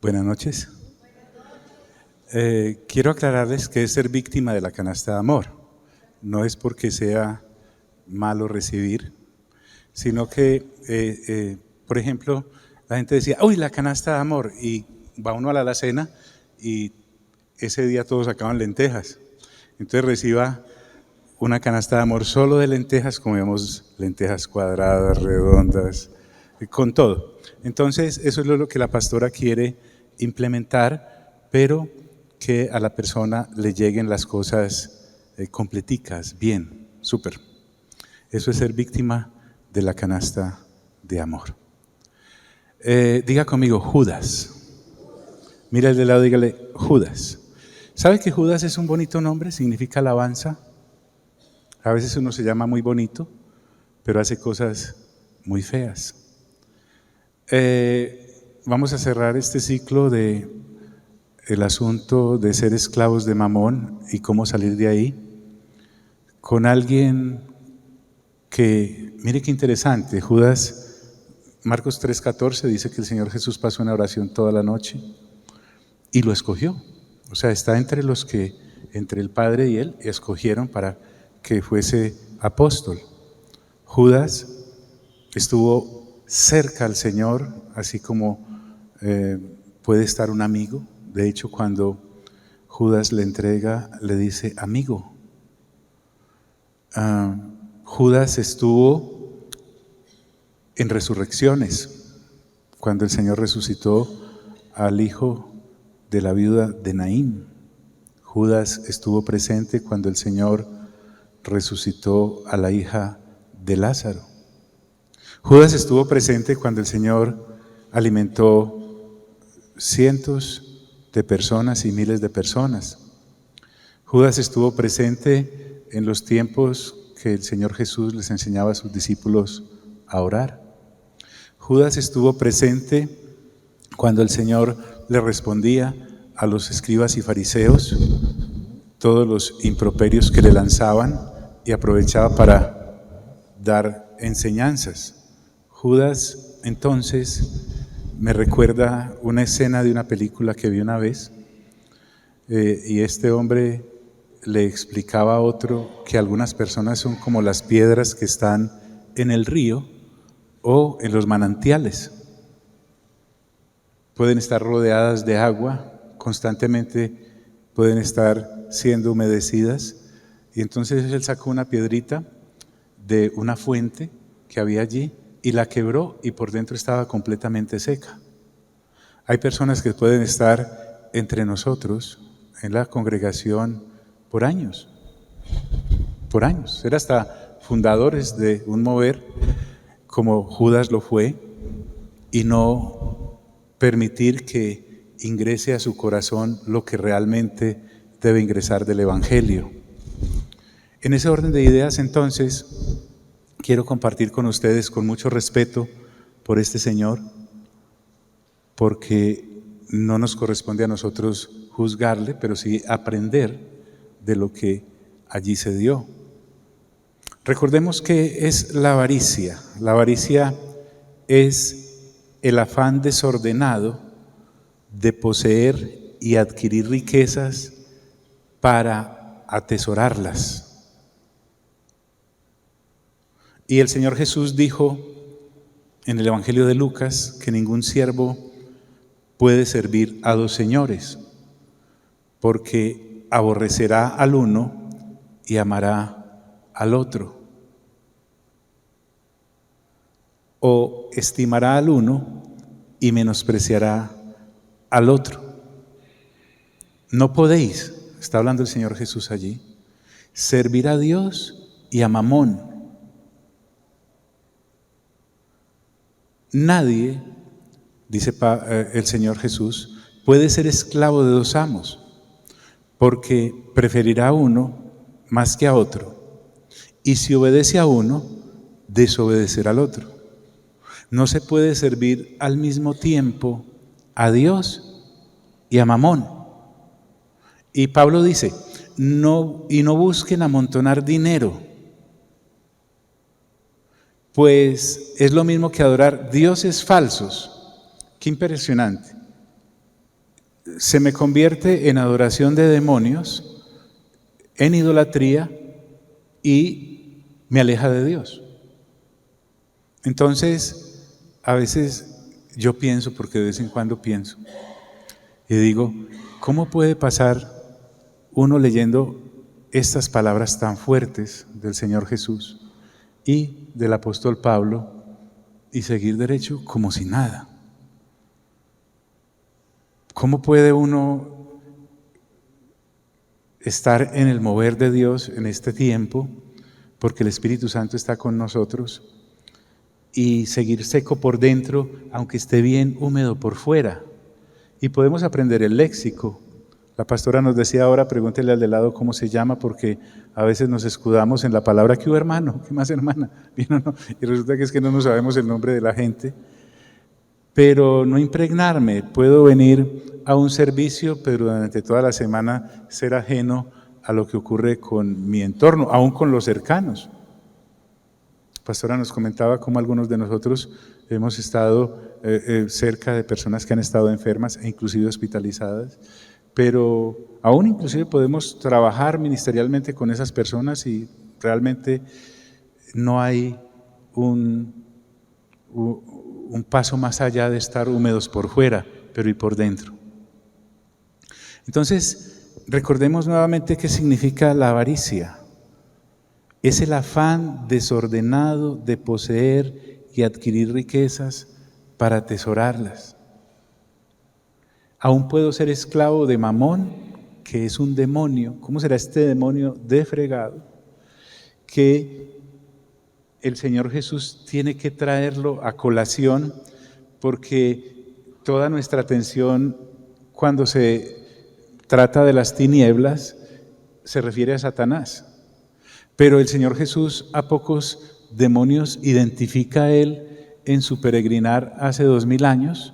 Buenas noches. Quiero aclararles que es ser víctima de la canasta de amor. No es porque sea malo recibir, sino que, por ejemplo, la gente decía, ¡uy, la canasta de amor! Y va uno a la alacena y ese día todos sacaban lentejas. Entonces reciba una canasta de amor solo de lentejas, comemos lentejas cuadradas, redondas, con todo. Entonces eso es lo que la pastora quiere implementar, pero que a la persona le lleguen las cosas completicas, bien, súper. Eso es ser víctima de la canasta de amor. Diga conmigo, Judas. Mira el de lado, dígale, Judas. ¿Sabe que Judas es un bonito nombre? Significa alabanza. A veces uno se llama muy bonito, pero hace cosas muy feas. Vamos a cerrar este ciclo de el asunto de ser esclavos de Mamón y cómo salir de ahí con alguien que, mire qué interesante, Judas, Marcos 3:14 dice que el Señor Jesús pasó una oración toda la noche y lo escogió. O sea, está entre los que, entre el Padre y él, escogieron para que fuese apóstol. Judas estuvo cerca al Señor, así como puede estar un amigo. De hecho, cuando Judas le entrega, le dice, amigo. Judas estuvo en resurrecciones, cuando el Señor resucitó al hijo de la viuda de Naín. Judas estuvo presente cuando el Señor resucitó a la hija de Lázaro. Judas estuvo presente cuando el Señor alimentó cientos de personas y miles de personas. Judas estuvo presente en los tiempos que el Señor Jesús les enseñaba a sus discípulos a orar. Judas estuvo presente cuando el Señor le respondía a los escribas y fariseos todos los improperios que le lanzaban y aprovechaba para dar enseñanzas. Judas, entonces, me recuerda una escena de una película que vi una vez, y este hombre le explicaba a otro que algunas personas son como las piedras que están en el río o en los manantiales. Pueden estar rodeadas de agua, constantemente pueden estar siendo humedecidas, y entonces él sacó una piedrita de una fuente que había allí y la quebró y por dentro estaba completamente seca. Hay personas que pueden estar entre nosotros en la congregación por años, ser hasta fundadores de un mover como Judas lo fue, y no permitir que ingrese a su corazón lo que realmente debe ingresar del Evangelio. En ese orden de ideas, entonces, quiero compartir con ustedes con mucho respeto por este Señor, porque no nos corresponde a nosotros juzgarle, pero sí aprender de lo que allí se dio. Recordemos que es la avaricia. La avaricia es el afán desordenado de poseer y adquirir riquezas para atesorarlas. Y el Señor Jesús dijo en el Evangelio de Lucas que ningún siervo puede servir a dos señores, porque aborrecerá al uno y amará al otro, o estimará al uno y menospreciará al otro. No podéis, está hablando el Señor Jesús allí, servir a Dios y a Mamón. Nadie, dice el Señor Jesús, puede ser esclavo de dos amos, porque preferirá a uno más que a otro, y si obedece a uno, desobedecerá al otro. No se puede servir al mismo tiempo a Dios y a Mamón. Y Pablo dice, no busquen amontonar dinero, pues es lo mismo que adorar dioses falsos. Qué impresionante. se me convierte en adoración de demonios, en idolatría y me aleja de Dios. Entonces, a veces yo pienso, porque de vez en cuando pienso, y digo, ¿cómo puede pasar uno leyendo estas palabras tan fuertes del Señor Jesús y del apóstol Pablo y seguir derecho como si nada? ¿Cómo puede uno estar en el mover de Dios en este tiempo, porque el Espíritu Santo está con nosotros, y seguir seco por dentro, aunque esté bien húmedo por fuera? Y podemos aprender el léxico. La pastora nos decía ahora, pregúntele al de lado cómo se llama, porque a veces nos escudamos en la palabra que hubo hermano, ¿qué más hermana? ¿Bien o no? Y resulta que es que no nos sabemos el nombre de la gente. Pero no impregnarme, puedo venir a un servicio, pero durante toda la semana ser ajeno a lo que ocurre con mi entorno, aún con los cercanos. La pastora nos comentaba cómo algunos de nosotros hemos estado cerca de personas que han estado enfermas e inclusive hospitalizadas, pero aún inclusive podemos trabajar ministerialmente con esas personas y realmente no hay un paso más allá de estar húmedos por fuera, pero y por dentro. Entonces, recordemos nuevamente qué significa la avaricia. Es el afán desordenado de poseer y adquirir riquezas para atesorarlas. Aún puedo ser esclavo de Mamón, que es un demonio. ¿Cómo será este demonio de fregado? Que el Señor Jesús tiene que traerlo a colación, porque toda nuestra atención cuando se trata de las tinieblas se refiere a Satanás. Pero el Señor Jesús a pocos demonios identifica a Él en su peregrinar hace 2000 años.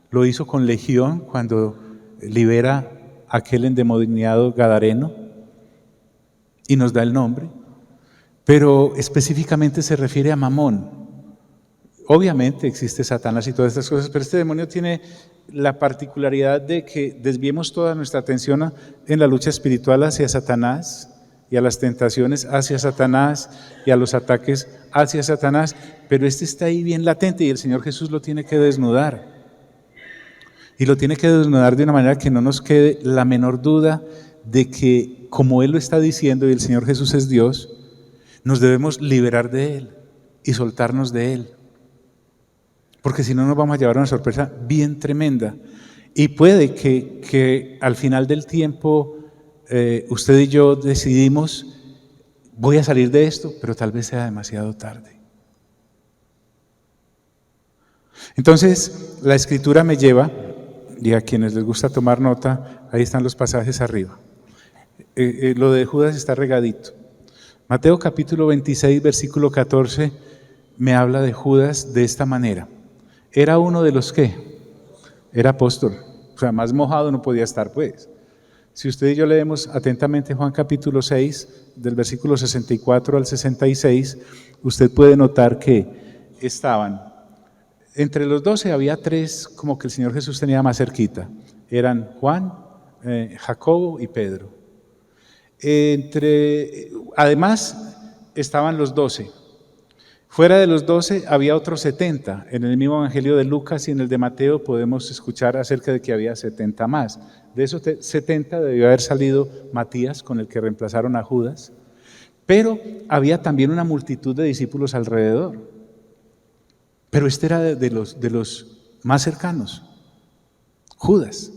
Lo hizo con Legión cuando libera a aquel endemoniado gadareno y nos da el nombre. Pero específicamente se refiere a Mamón. Obviamente existe Satanás y todas estas cosas, pero este demonio tiene la particularidad de que desviemos toda nuestra atención en la lucha espiritual hacia Satanás y a las tentaciones hacia Satanás y a los ataques hacia Satanás, pero este está ahí bien latente y el Señor Jesús lo tiene que desnudar. Y lo tiene que desnudar de una manera que no nos quede la menor duda de que, como Él lo está diciendo y el Señor Jesús es Dios, nos debemos liberar de Él y soltarnos de Él. Porque si no nos vamos a llevar una sorpresa bien tremenda. Y puede que al final del tiempo usted y yo decidimos, voy a salir de esto, pero tal vez sea demasiado tarde. Entonces, la Escritura me lleva, y a quienes les gusta tomar nota, ahí están los pasajes arriba. Lo de Judas está regadito. Mateo capítulo 26, versículo 14, me habla de Judas de esta manera. Era uno de los que era apóstol, o sea, más mojado no podía estar pues. Si usted y yo leemos atentamente Juan capítulo 6, del versículo 64 al 66, usted puede notar que estaban, entre los 12 había 3 como que el Señor Jesús tenía más cerquita, eran Juan, Jacobo y Pedro. Además estaban los 12. Fuera de los 12 había otros 70. En el mismo evangelio de Lucas y en el de Mateo podemos escuchar acerca de que había 70 más. De esos 70 debió haber salido Matías, con el que reemplazaron a Judas. Pero había también una multitud de discípulos alrededor. Pero este era de los más cercanos, Judas.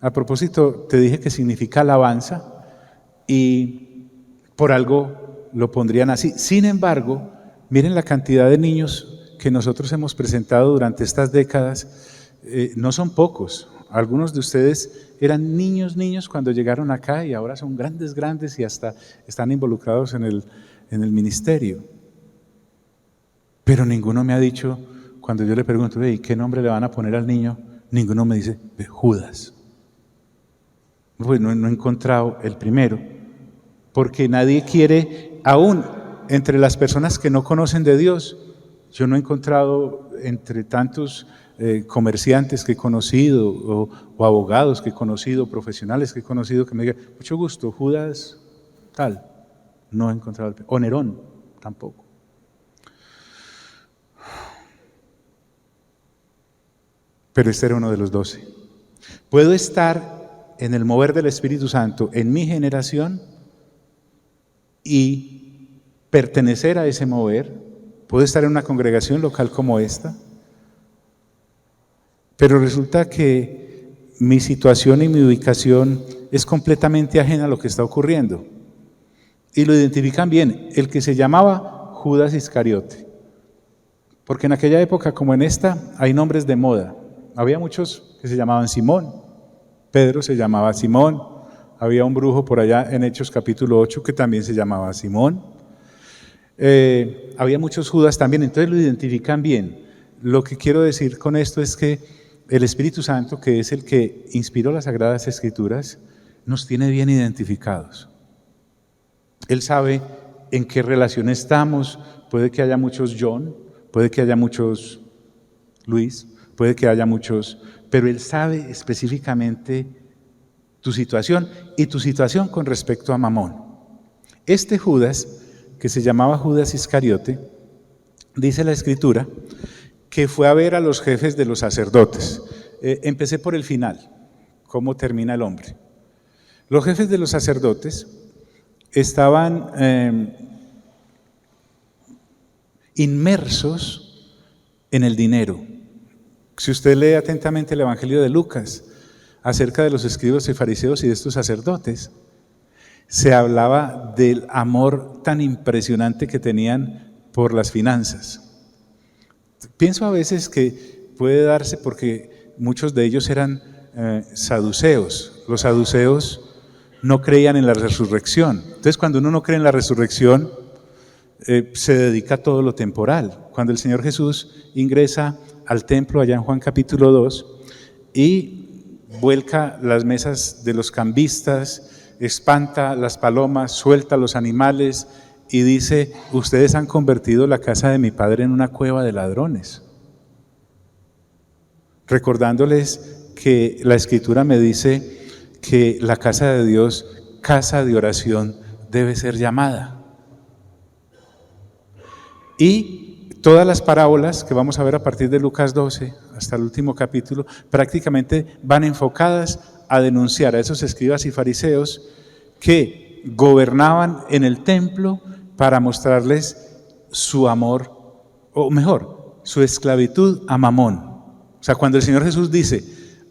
A propósito, te dije que significa alabanza y por algo lo pondrían así. Sin embargo, miren la cantidad de niños que nosotros hemos presentado durante estas décadas, no son pocos. Algunos de ustedes eran niños cuando llegaron acá y ahora son grandes y hasta están involucrados en el ministerio. Pero ninguno me ha dicho, cuando yo le pregunto, ¿qué nombre le van a poner al niño? Ninguno me dice, Judas. Pues no he encontrado el primero, porque nadie quiere, aún entre las personas que no conocen de Dios, yo no he encontrado entre tantos comerciantes que he conocido, o abogados que he conocido, profesionales que he conocido, que me digan, mucho gusto, Judas tal, no he encontrado, o Nerón tampoco. Pero este era uno de los 12. Puedo estar en el mover del Espíritu Santo en mi generación y pertenecer a ese mover. Puedo estar en una congregación local como esta, pero resulta que mi situación y mi ubicación es completamente ajena a lo que está ocurriendo. Y lo identifican bien, el que se llamaba Judas Iscariote. Porque en aquella época, como en esta, hay nombres de moda. Había muchos que se llamaban Simón. Pedro se llamaba Simón. Había un brujo por allá en Hechos capítulo 8 que también se llamaba Simón. Había muchos Judas también, entonces lo identifican bien. Lo que quiero decir con esto es que el Espíritu Santo, que es el que inspiró las Sagradas Escrituras, nos tiene bien identificados. Él sabe en qué relación estamos. Puede que haya muchos John, puede que haya muchos Luis, puede que haya muchos, pero Él sabe específicamente tu situación y tu situación con respecto a Mamón. Este Judas, que se llamaba Judas Iscariote, dice la Escritura que fue a ver a los jefes de los sacerdotes. Empecé por el final, cómo termina el hombre. Los jefes de los sacerdotes estaban inmersos en el dinero. Si usted lee atentamente el Evangelio de Lucas acerca de los escribas y fariseos y de estos sacerdotes, se hablaba del amor tan impresionante que tenían por las finanzas. Pienso a veces que puede darse porque muchos de ellos eran saduceos. Los saduceos no creían en la resurrección. Entonces, cuando uno no cree en la resurrección, se dedica a todo lo temporal. Cuando el Señor Jesús ingresa al templo allá en Juan capítulo 2 y vuelca las mesas de los cambistas, espanta las palomas, suelta los animales y dice, ustedes han convertido la casa de mi padre en una cueva de ladrones. Recordándoles que la Escritura me dice que la casa de Dios, casa de oración, debe ser llamada. Y todas las parábolas que vamos a ver a partir de Lucas 12 hasta el último capítulo, prácticamente van enfocadas a denunciar a esos escribas y fariseos que gobernaban en el templo para mostrarles su amor, o mejor, su esclavitud a Mamón. O sea, cuando el Señor Jesús dice,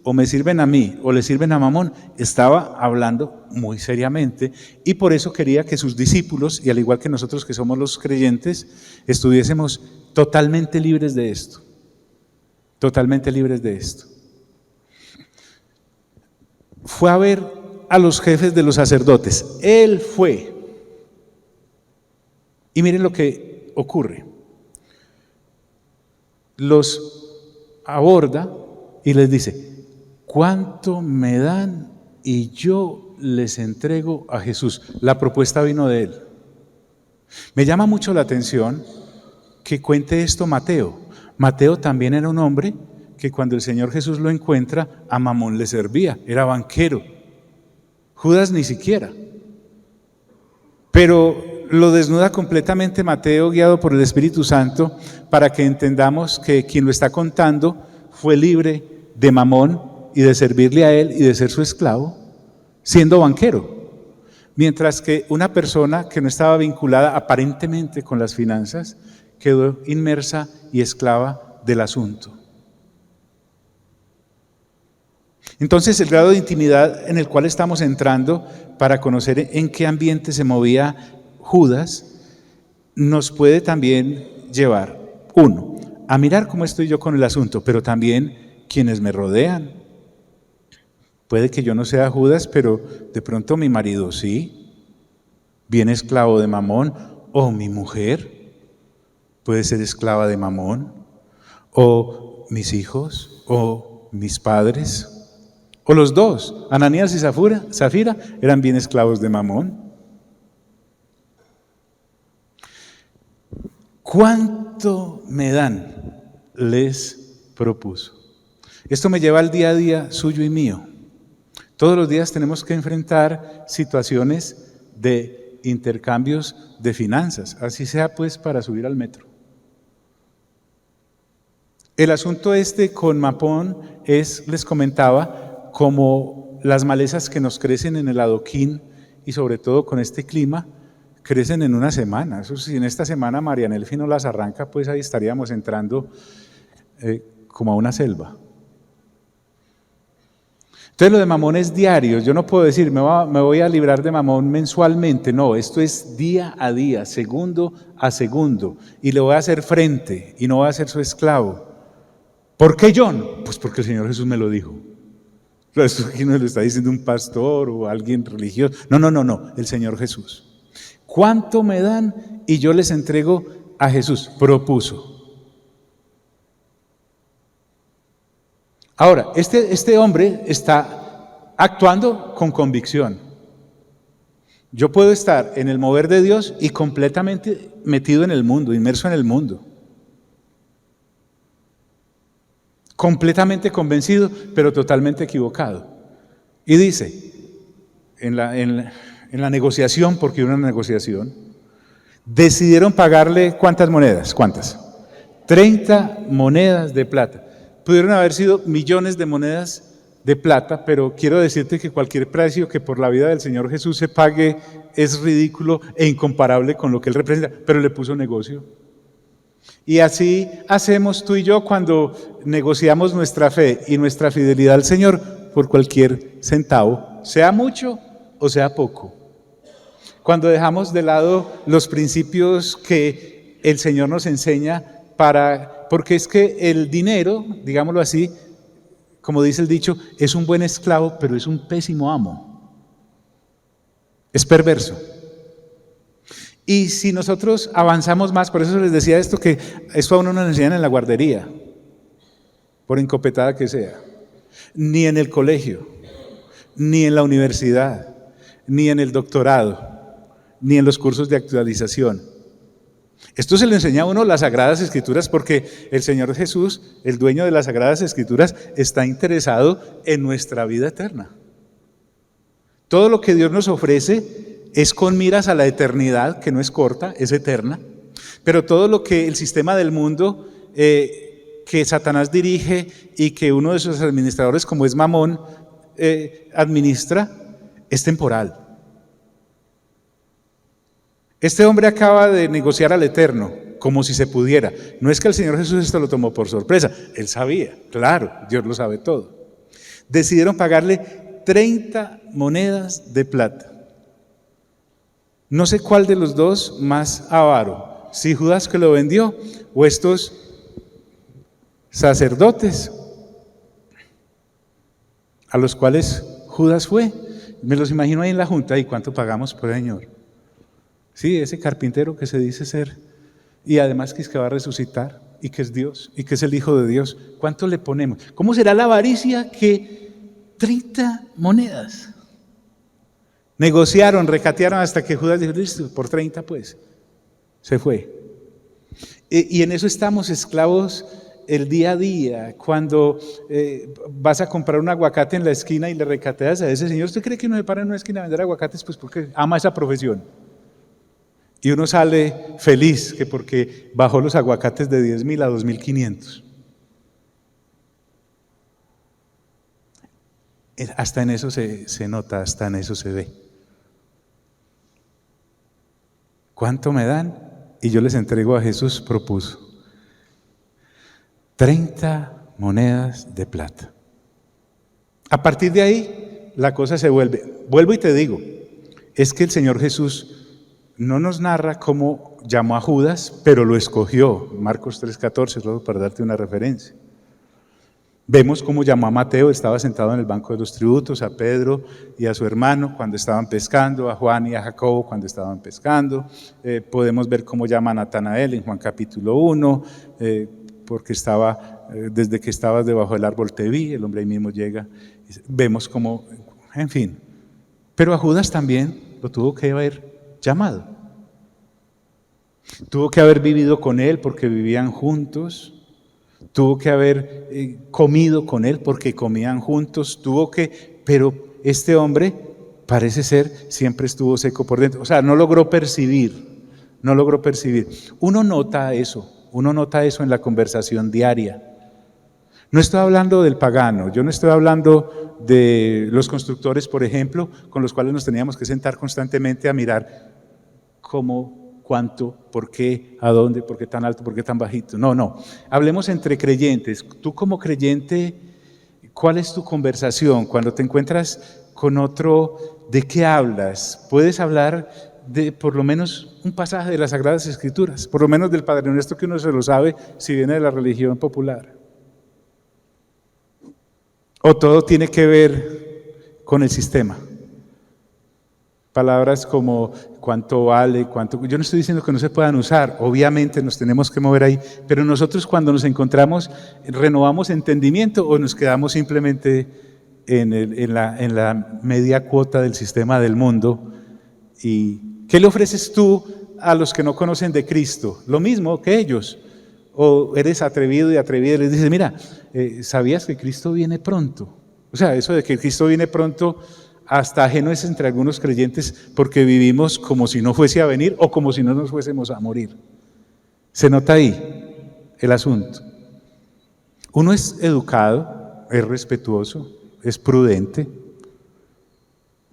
o me sirven a mí o le sirven a Mamón, estaba hablando muy seriamente y por eso quería que sus discípulos, y al igual que nosotros que somos los creyentes, estuviésemos totalmente libres de esto. Totalmente libres de esto. Fue a ver a los jefes de los sacerdotes. Él fue. Y miren lo que ocurre. Los aborda y les dice, ¿cuánto me dan y yo les entrego a Jesús? La propuesta vino de él. Me llama mucho la atención que cuente esto Mateo. Mateo también era un hombre que cuando el Señor Jesús lo encuentra, a Mamón le servía, era banquero. Judas ni siquiera. Pero lo desnuda completamente Mateo, guiado por el Espíritu Santo, para que entendamos que quien lo está contando fue libre de Mamón y de servirle a él y de ser su esclavo, siendo banquero. Mientras que una persona que no estaba vinculada aparentemente con las finanzas, quedó inmersa y esclava del asunto. Entonces, el grado de intimidad en el cual estamos entrando para conocer en qué ambiente se movía Judas, nos puede también llevar, uno, a mirar cómo estoy yo con el asunto, pero también quienes me rodean. Puede que yo no sea Judas, pero de pronto mi marido sí, bien esclavo de Mamón, o mi mujer puede ser esclava de Mamón, o mis hijos, o mis padres, o los dos, Ananías y Zafira, eran bien esclavos de Mamón. ¿Cuánto me dan? Les propuso. Esto me lleva al día a día suyo y mío. Todos los días tenemos que enfrentar situaciones de intercambios de finanzas, así sea pues para subir al metro. El asunto con Mapón es, les comentaba, como las malezas que nos crecen en el adoquín y sobre todo con este clima, crecen en una semana. Eso, si en esta semana Marianelfi no las arranca, pues ahí estaríamos entrando como a una selva. Entonces lo de mamón es diario. Yo no puedo decir, me voy a librar de mamón mensualmente. No, esto es día a día, segundo a segundo. Y le voy a hacer frente y no voy a ser su esclavo. ¿Por qué John? Pues porque el Señor Jesús me lo dijo. Esto aquí no lo está diciendo un pastor o alguien religioso. No, el Señor Jesús. ¿Cuánto me dan? Y yo les entrego a Jesús. Propuso. Ahora, este hombre está actuando con convicción. Yo puedo estar en el mover de Dios y completamente metido en el mundo, inmerso en el mundo. Completamente convencido, pero totalmente equivocado. Y dice, en la negociación, porque hubo una negociación, decidieron pagarle ¿cuántas monedas? ¿Cuántas? 30 monedas de plata. Pudieron haber sido millones de monedas de plata, pero quiero decirte que cualquier precio que por la vida del Señor Jesús se pague es ridículo e incomparable con lo que Él representa, pero le puso negocio. Y así hacemos tú y yo cuando negociamos nuestra fe y nuestra fidelidad al Señor por cualquier centavo, sea mucho o sea poco. Cuando dejamos de lado los principios que el Señor nos enseña porque es que el dinero, digámoslo así, como dice el dicho, es un buen esclavo, pero es un pésimo amo. Es perverso. Y si nosotros avanzamos más, por eso les decía esto, que esto a uno no nos enseñan en la guardería, por encopetada que sea, ni en el colegio, ni en la universidad, ni en el doctorado, ni en los cursos de actualización. Esto se le enseña a uno las Sagradas Escrituras porque el Señor Jesús, el dueño de las Sagradas Escrituras, está interesado en nuestra vida eterna. Todo lo que Dios nos ofrece es con miras a la eternidad, que no es corta, es eterna. Pero todo lo que el sistema del mundo que Satanás dirige y que uno de sus administradores, como es Mamón, administra, es temporal. Este hombre acaba de negociar al Eterno, como si se pudiera. No es que el Señor Jesús esto lo tomó por sorpresa, Él sabía, claro, Dios lo sabe todo. Decidieron pagarle 30 monedas de plata. No sé cuál de los dos más avaro, si Judas que lo vendió o estos sacerdotes a los cuales Judas fue. Me los imagino ahí en la junta. ¿Y cuánto pagamos por el Señor? Sí, ese carpintero que se dice ser, y además que es que va a resucitar, y que es Dios, y que es el Hijo de Dios. ¿Cuánto le ponemos? ¿Cómo será la avaricia que 30 monedas? Negociaron, recatearon hasta que Judas dijo, listo, por 30 pues, se fue. Y en eso estamos esclavos el día a día. Cuando vas a comprar un aguacate en la esquina y le recateas a ese señor, ¿usted cree que uno se para en una esquina a vender aguacates? Pues porque ama esa profesión. Y uno sale feliz que porque bajó los aguacates de 10,000 a 2,500. Hasta en eso se nota, hasta en eso se ve. ¿Cuánto me dan? Y yo les entrego a Jesús, propuso. 30 monedas de plata. A partir de ahí, la cosa se vuelvo y te digo, es que el Señor Jesús no nos narra cómo llamó a Judas, pero lo escogió. Marcos 3:14, solo para darte una referencia. Vemos cómo llamó a Mateo, estaba sentado en el banco de los tributos, a Pedro y a su hermano cuando estaban pescando, a Juan y a Jacobo cuando estaban pescando. Podemos ver cómo llama a Natanael en Juan capítulo 1, porque desde que estabas debajo del árbol te vi, el hombre ahí mismo llega. Vemos cómo, en fin. Pero a Judas también lo tuvo que haber llamado. Tuvo que haber vivido con él porque vivían juntos. tuvo que haber comido con él porque comían juntos, pero este hombre parece ser siempre estuvo seco por dentro, o sea, no logró percibir. Uno nota eso en la conversación diaria. No estoy hablando del pagano, yo no estoy hablando de los constructores, por ejemplo, con los cuales nos teníamos que sentar constantemente a mirar cómo, cuánto, por qué, a dónde, por qué tan alto, por qué tan bajito. No, hablemos entre creyentes. Tú como creyente, ¿cuál es tu conversación? Cuando te encuentras con otro, ¿de qué hablas? ¿Puedes hablar de por lo menos un pasaje de las Sagradas Escrituras? Por lo menos del Padre Nuestro, que uno se lo sabe si viene de la religión popular. ¿O todo tiene que ver con el sistema? Palabras como cuánto vale, cuánto... Yo no estoy diciendo que no se puedan usar, obviamente nos tenemos que mover ahí, pero nosotros cuando nos encontramos, ¿renovamos entendimiento o nos quedamos simplemente en la media cuota del sistema del mundo? ¿Y qué le ofreces tú a los que no conocen de Cristo? Lo mismo que ellos. O eres atrevido y atrevida y les dices, mira, ¿sabías que Cristo viene pronto? O sea, eso de que Cristo viene pronto hasta ajeno es entre algunos creyentes porque vivimos como si no fuese a venir o como si no nos fuésemos a morir. Se nota ahí el asunto. Uno es educado, es respetuoso, es prudente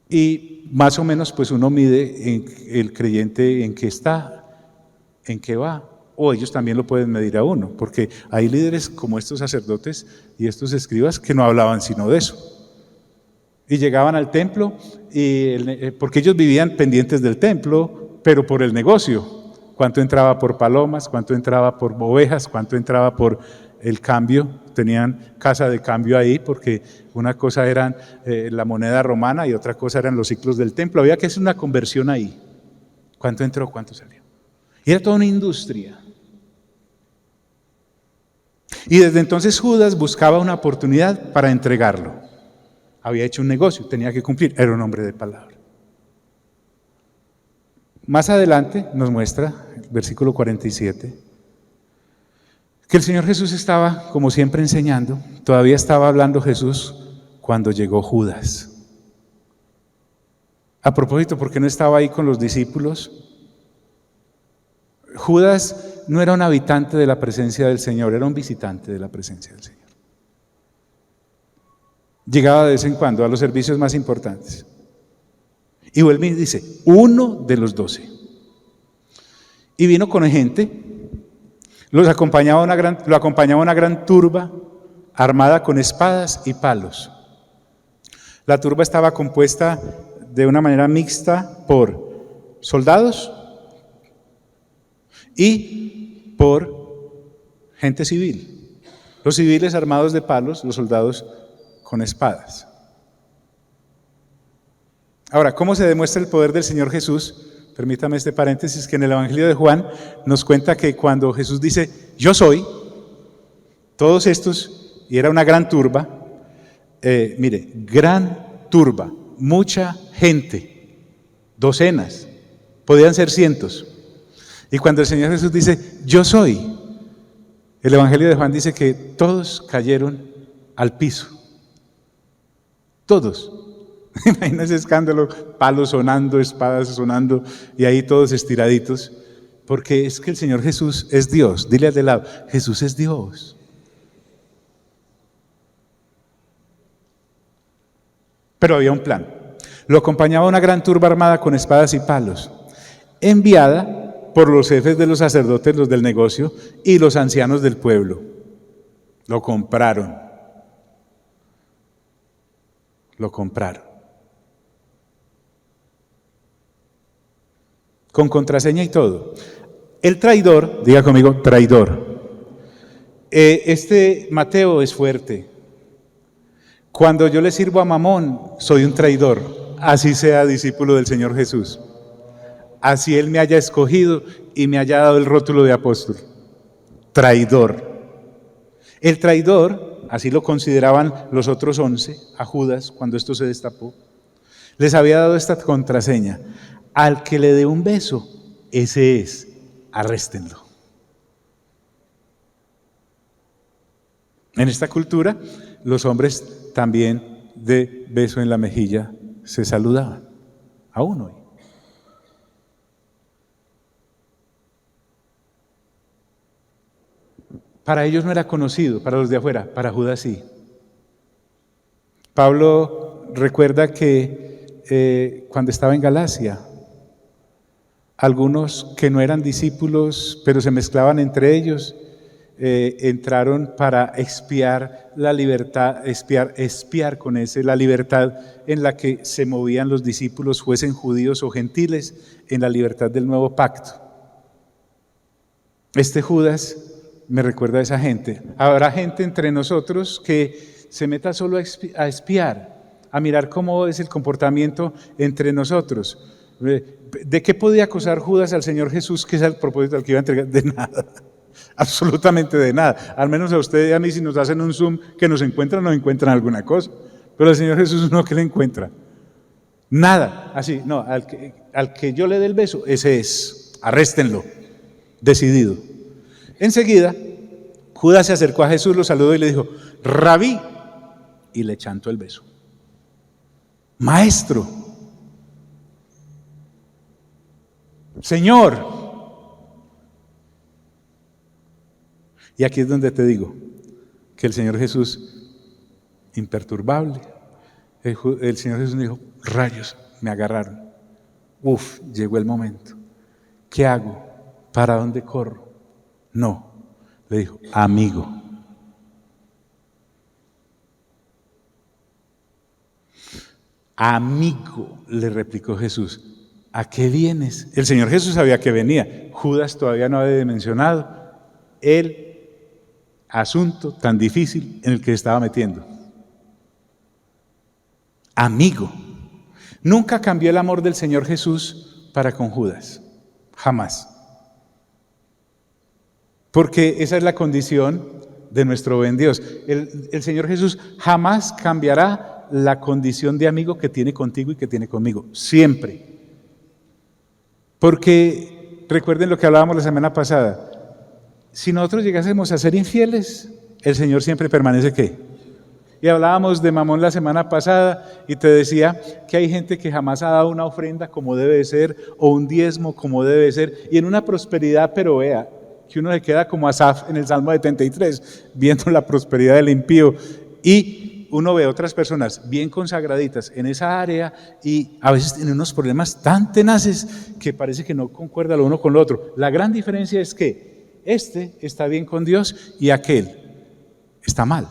y más o menos pues uno mide en el creyente en qué está, en qué va. O ellos también lo pueden medir a uno, porque hay líderes como estos sacerdotes y estos escribas que no hablaban sino de eso. Y llegaban al templo, porque ellos vivían pendientes del templo, pero por el negocio. Cuánto entraba por palomas, cuánto entraba por ovejas, cuánto entraba por el cambio. Tenían casa de cambio ahí, porque una cosa eran la moneda romana y otra cosa eran los ciclos del templo. Había que hacer una conversión ahí. ¿Cuánto entró, cuánto salió? Y era toda una industria. Y desde entonces Judas buscaba una oportunidad para entregarlo. Había hecho un negocio, tenía que cumplir, era un hombre de palabra. Más adelante nos muestra, el versículo 47, que el Señor Jesús estaba, como siempre, enseñando. Todavía estaba hablando Jesús cuando llegó Judas. A propósito, ¿por qué no estaba ahí con los discípulos? Judas no era un habitante de la presencia del Señor, era un visitante de la presencia del Señor. Llegaba de vez en cuando a los servicios más importantes. Y vuelve y dice, uno de los 12. Y vino con gente, lo acompañaba una gran turba armada con espadas y palos. La turba estaba compuesta de una manera mixta por soldados y por gente civil. Los civiles armados de palos, los soldados con espadas. Ahora, ¿cómo se demuestra el poder del Señor Jesús? Permítame este paréntesis, que en el Evangelio de Juan nos cuenta que cuando Jesús dice, yo soy, todos estos, y era una gran turba, mire, gran turba, mucha gente, docenas, podían ser cientos. Y cuando el Señor Jesús dice, yo soy, el Evangelio de Juan dice que todos cayeron al piso. Todos. Imagina ese escándalo, palos sonando, espadas sonando, y ahí todos estiraditos. Porque es que el Señor Jesús es Dios. Dile al de lado, Jesús es Dios. Pero había un plan. Lo acompañaba una gran turba armada con espadas y palos, enviada por los jefes de los sacerdotes, los del negocio, y los ancianos del pueblo. Lo compraron. Con contraseña y todo. El traidor, diga conmigo, traidor. Este Mateo es fuerte. Cuando yo le sirvo a Mamón, soy un traidor. Así sea discípulo del Señor Jesús. Así Él me haya escogido y me haya dado el rótulo de apóstol. Traidor. El traidor, así lo consideraban los otros 11, a Judas, cuando esto se destapó, les había dado esta contraseña. Al que le dé un beso, ese es, arréstenlo. En esta cultura, los hombres también de beso en la mejilla se saludaban, aún hoy. Para ellos no era conocido, para los de afuera, para Judas sí. Pablo recuerda que cuando estaba en Galacia, algunos que no eran discípulos, pero se mezclaban entre ellos, entraron para espiar la libertad, espiar con la libertad en la que se movían los discípulos, fuesen judíos o gentiles, en la libertad del nuevo pacto. Este Judas me recuerda a esa gente. Habrá gente entre nosotros que se meta solo a espiar, a mirar cómo es el comportamiento entre nosotros. ¿De qué podía acusar Judas al Señor Jesús, que es el propósito al que iba a entregar? De nada, absolutamente de nada. Al menos a usted y a mí, si nos hacen un zoom que nos encuentran alguna cosa. Pero al Señor Jesús no, que le encuentra nada. Así, no, al que yo le dé el beso, ese es, arréstenlo, decidido. Enseguida, Judas se acercó a Jesús, lo saludó y le dijo: Rabí, y le chantó el beso. Maestro, Señor. Y aquí es donde te digo que el Señor Jesús, imperturbable, el Señor Jesús me dijo: rayos, me agarraron. Llegó el momento. ¿Qué hago? ¿Para dónde corro? No, le dijo: amigo. Amigo, le replicó Jesús, ¿a qué vienes? El Señor Jesús sabía que venía. Judas todavía no había mencionado el asunto tan difícil en el que estaba metiendo. Amigo. Nunca cambió el amor del Señor Jesús para con Judas. Jamás. Porque esa es la condición de nuestro buen Dios. El Señor Jesús jamás cambiará la condición de amigo que tiene contigo y que tiene conmigo. Siempre. Porque recuerden lo que hablábamos la semana pasada. Si nosotros llegásemos a ser infieles, el Señor siempre permanece ¿qué? Y hablábamos de Mamón la semana pasada y te decía que hay gente que jamás ha dado una ofrenda como debe ser o un diezmo como debe ser y en una prosperidad, pero vea, que uno se queda como Asaf en el Salmo 73, viendo la prosperidad del impío y uno ve otras personas bien consagraditas en esa área y a veces tienen unos problemas tan tenaces que parece que no concuerda lo uno con lo otro. La gran diferencia es que este está bien con Dios y aquel está mal.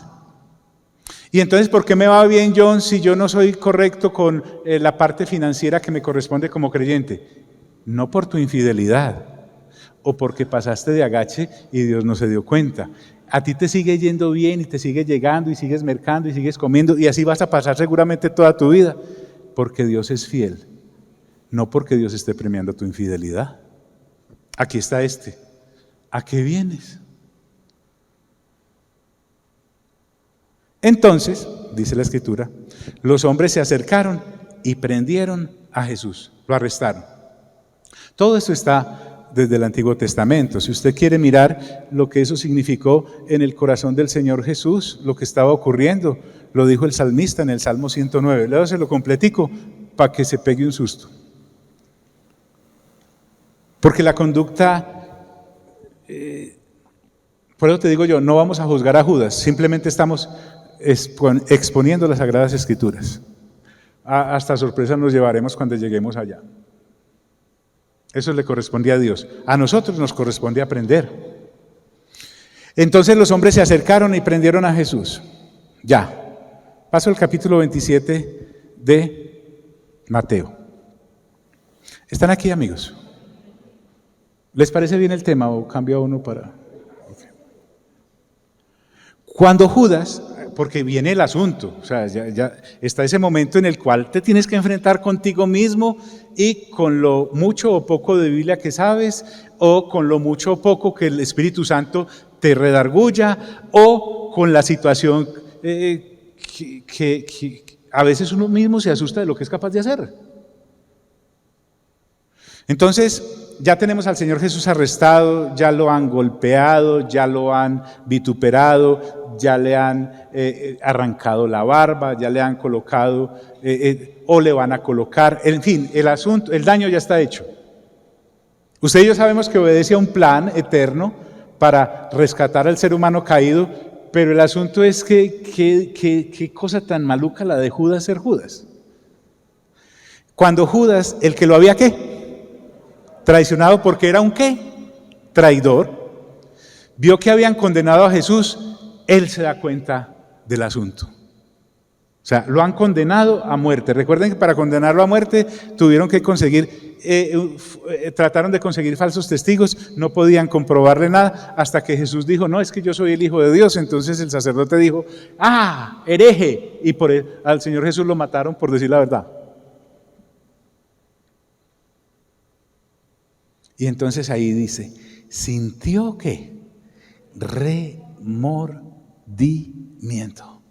Y entonces, ¿por qué me va bien, John, si yo no soy correcto con la parte financiera que me corresponde como creyente? No por tu infidelidad o porque pasaste de agache y Dios no se dio cuenta. A ti te sigue yendo bien y te sigue llegando y sigues mercando y sigues comiendo y así vas a pasar seguramente toda tu vida, porque Dios es fiel, no porque Dios esté premiando tu infidelidad. Aquí está este. ¿A qué vienes? Entonces, dice la Escritura, los hombres se acercaron y prendieron a Jesús, lo arrestaron. Todo esto está desde el Antiguo Testamento. Si usted quiere mirar lo que eso significó en el corazón del Señor Jesús, lo que estaba ocurriendo, lo dijo el salmista en el Salmo 109. Léaselo completico para que se pegue un susto. Porque la conducta, por eso te digo yo, no vamos a juzgar a Judas, simplemente estamos exponiendo las Sagradas Escrituras. Hasta sorpresa nos llevaremos cuando lleguemos allá. Eso le correspondía a Dios. A nosotros nos corresponde aprender. Entonces los hombres se acercaron y prendieron a Jesús. Ya. Paso al capítulo 27 de Mateo. ¿Están aquí, amigos? ¿Les parece bien el tema o cambio a uno para...? Okay. Cuando Judas, porque viene el asunto, o sea, ya está ese momento en el cual te tienes que enfrentar contigo mismo y con lo mucho o poco de Biblia que sabes, o con lo mucho o poco que el Espíritu Santo te redarguya, o con la situación que a veces uno mismo se asusta de lo que es capaz de hacer. Entonces, ya tenemos al Señor Jesús arrestado, ya lo han golpeado, ya lo han vituperado, ya le han arrancado la barba, ya le han colocado o le van a colocar, en fin, el daño ya está hecho. Usted y yo sabemos que obedece a un plan eterno para rescatar al ser humano caído, pero el asunto es que qué cosa tan maluca la de Judas ser Judas. Cuando Judas, el que lo había ¿qué? Traicionado porque era un ¿qué? Traidor, vio que habían condenado a Jesús, él se da cuenta del asunto. O sea, lo han condenado a muerte. Recuerden que para condenarlo a muerte tuvieron que trataron de conseguir falsos testigos, no podían comprobarle nada, hasta que Jesús dijo, no, es que yo soy el Hijo de Dios. Entonces el sacerdote dijo, hereje, y al Señor Jesús lo mataron por decir la verdad. Y entonces ahí dice, sintió ¿qué? Remordimiento.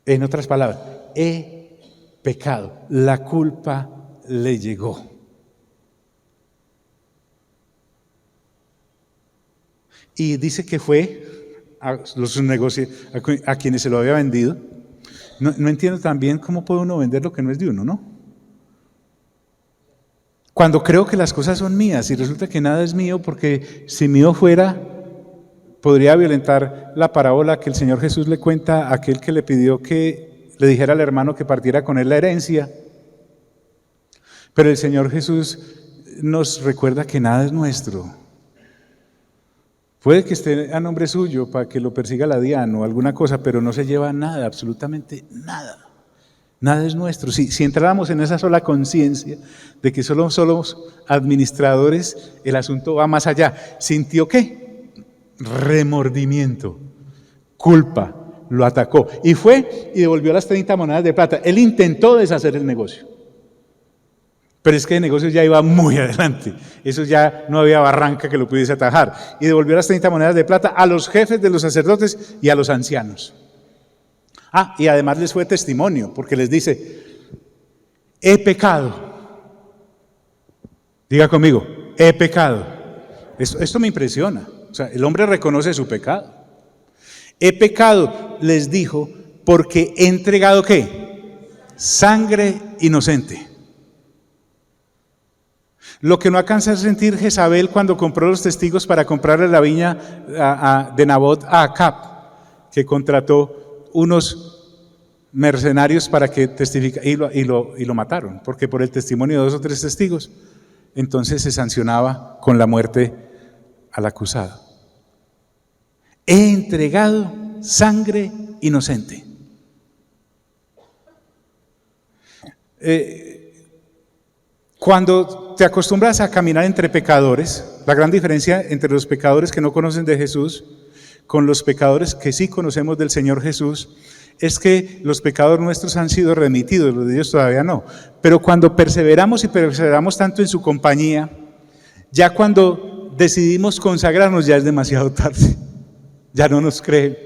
En otras palabras, he pecado, la culpa le llegó. Y dice que fue a los negocios, a quienes se lo había vendido. No entiendo también cómo puede uno vender lo que no es de uno, ¿no? Cuando creo que las cosas son mías y resulta que nada es mío, porque si mío fuera, podría violentar la parábola que el Señor Jesús le cuenta a aquel que le pidió que le dijera al hermano que partiera con él la herencia. Pero el Señor Jesús nos recuerda que nada es nuestro. Puede que esté a nombre suyo para que lo persiga la DIAN o alguna cosa, pero no se lleva nada, absolutamente nada. Nada es nuestro. Si entráramos en esa sola conciencia de que solo somos administradores, el asunto va más allá. ¿Sintió qué? Remordimiento, culpa, lo atacó y fue y devolvió las 30 monedas de plata. Él intentó deshacer el negocio, pero es que el negocio ya iba muy adelante, eso ya no había barranca que lo pudiese atajar, y devolvió las 30 monedas de plata a los jefes de los sacerdotes y a los ancianos. Y además les fue testimonio, porque les dice, he pecado. Diga conmigo, he pecado. Esto me impresiona. O sea, el hombre reconoce su pecado. He pecado, les dijo, porque he entregado ¿qué? Sangre inocente. Lo que no alcanza a sentir Jezabel cuando compró los testigos para comprarle la viña de Nabot a Acab, que contrató unos mercenarios para que testificara y lo mataron, porque por el testimonio de 2 o 3 testigos, entonces se sancionaba con la muerte al acusado. He entregado sangre inocente. Cuando te acostumbras a caminar entre pecadores, la gran diferencia entre los pecadores que no conocen de Jesús con los pecadores que sí conocemos del Señor Jesús, es que los pecados nuestros han sido remitidos, los de ellos todavía no. Pero cuando perseveramos y perseveramos tanto en su compañía, ya cuando decidimos consagrarnos ya es demasiado tarde. Ya no nos creen,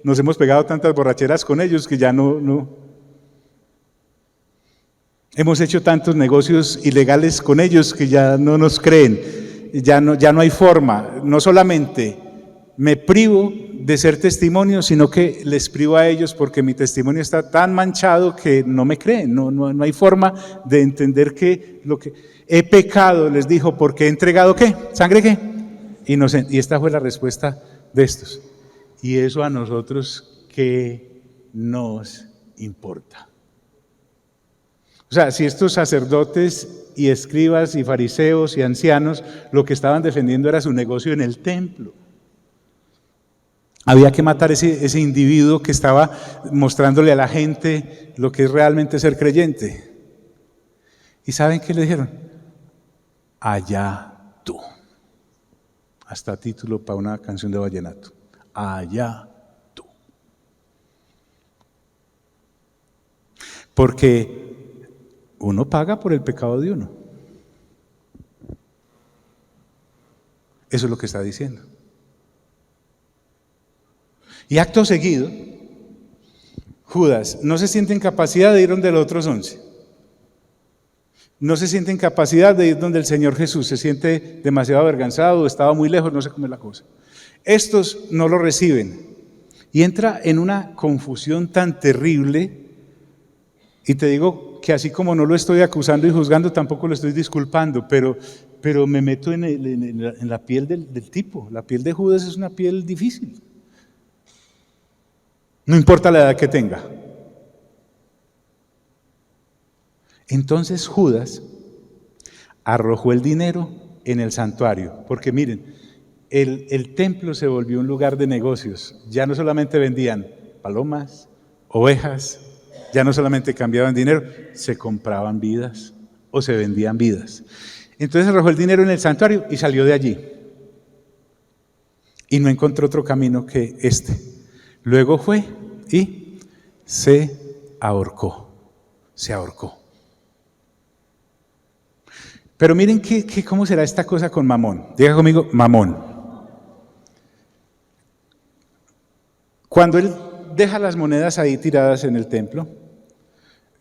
nos hemos pegado tantas borracheras con ellos que ya no. Hemos hecho tantos negocios ilegales con ellos que ya no nos creen, ya no hay forma. No solamente me privo de ser testimonio, sino que les privo a ellos porque mi testimonio está tan manchado que no me creen, no hay forma de entender que lo que he pecado, les dijo, porque he entregado ¿qué? ¿Sangre qué? Inocente. Y esta fue la respuesta de estos. Y eso a nosotros, ¿qué nos importa? O sea, si estos sacerdotes y escribas y fariseos y ancianos lo que estaban defendiendo era su negocio en el templo, había que matar ese individuo que estaba mostrándole a la gente lo que es realmente ser creyente. ¿Y saben qué le dijeron? Allá tú. Hasta título para una canción de vallenato. Allá tú. Porque uno paga por el pecado de uno. Eso es lo que está diciendo. Y acto seguido, Judas no se siente en capacidad de ir donde los otros 11. no se siente en capacidad de ir donde el Señor Jesús, se siente demasiado avergonzado, estaba muy lejos, no sé cómo es la cosa. Estos no lo reciben y entra en una confusión tan terrible, y te digo que así como no lo estoy acusando y juzgando, tampoco lo estoy disculpando, pero me meto en la piel del tipo. La piel de Judas es una piel difícil, no importa la edad que tenga. Entonces Judas arrojó el dinero en el santuario, porque miren, el templo se volvió un lugar de negocios. Ya no solamente vendían palomas, ovejas, ya no solamente cambiaban dinero, se compraban vidas o se vendían vidas. Entonces arrojó el dinero en el santuario y salió de allí. Y no encontró otro camino que este. Luego fue y se ahorcó. Se ahorcó. Pero miren cómo será esta cosa con Mamón. Diga conmigo, Mamón. Cuando él deja las monedas ahí tiradas en el templo,